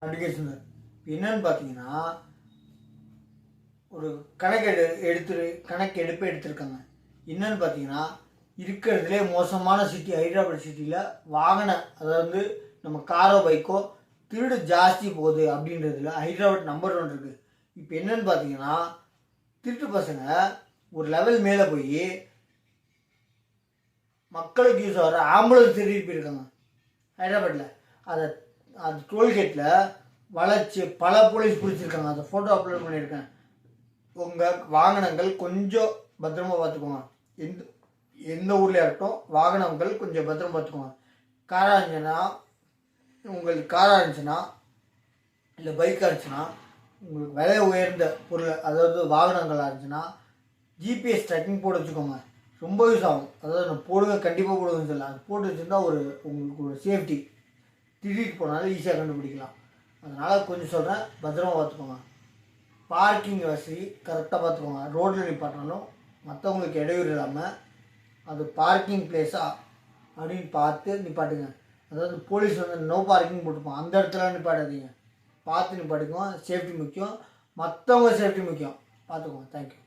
நடிகர் சுந்தர். என்னன்னு பார்த்தீங்கன்னா, ஒரு கணக்கெடுப்பு எடுத்திருக்காங்க. என்னன்னு பார்த்தீங்கன்னா, இருக்கிறதுலே மோசமான சிட்டி ஹைதராபாத் சிட்டியில் அதாவது நம்ம காரோ பைக்கோ திருடு ஜாஸ்தி போகுது அப்படின்றதுல ஹைதராபாத் நம்பர் 1 இருக்குது. இப்போ என்னன்னு பார்த்தீங்கன்னா, திருட்டு பசங்க ஒரு லெவல் மேலே போய் மக்களுக்கு யூஸ் ஆகிற ஆம்புலன்ஸ் திருடிட்டு போயிருக்காங்க ஹைதராபாத்தில். அது டோல்கேட்டில் வளைச்சி பல போலீஸ் பிடிச்சிருக்காங்க. அதை ஃபோட்டோ அப்லோட் பண்ணியிருக்கேன். உங்கள் வாகனங்கள் கொஞ்சம் பத்திரமா பார்த்துக்கோங்க. எந்த ஊரில் இருக்கட்டும் வாகனங்கள் கொஞ்சம் பத்திரமா பார்த்துக்கோங்க. உங்களுக்கு காராக இருந்துச்சுன்னா இல்லை பைக்காக இருந்துச்சுன்னா, உங்களுக்கு விலை உயர்ந்த பொருள் அதாவது வாகனங்களாக இருந்துச்சுன்னா ஜிபிஎஸ் ட்ராக்கிங் போட்டு வச்சுக்கோங்க. ரொம்ப யூஸ் ஆகும். அதாவது போடுங்க, கண்டிப்பாக போடுங்கன்னு சொல்லலாம். அது போட்டு வச்சுருந்தா உங்களுக்கு ஒரு சேஃப்டி. திருடிட்டு போனாலும் ஈஸியாக கண்டுபிடிக்கலாம். அதனால் கொஞ்சம் சொல்கிறேன், பத்திரமா பார்த்துக்கோங்க. பார்க்கிங் வசதி கரெக்டாக பார்த்துக்கோங்க. ரோட்டில் நிப்பாட்டினாலும் மற்றவங்களுக்கு இடையூறு இல்லாமல் அது பார்க்கிங் பிளேஸா அப்படின்னு பார்த்து நிப்பாட்டுங்க. அதாவது போலீஸ் நோ பார்க்கிங் போட்டுப்போம், அந்த இடத்துல நிப்பாட்டாதீங்க. பார்த்து நிப்பாட்டுக்கோங்க. சேஃப்டி முக்கியம், மற்றவங்க சேஃப்டி முக்கியம். பார்த்துக்கோங்க. தேங்க்யூ.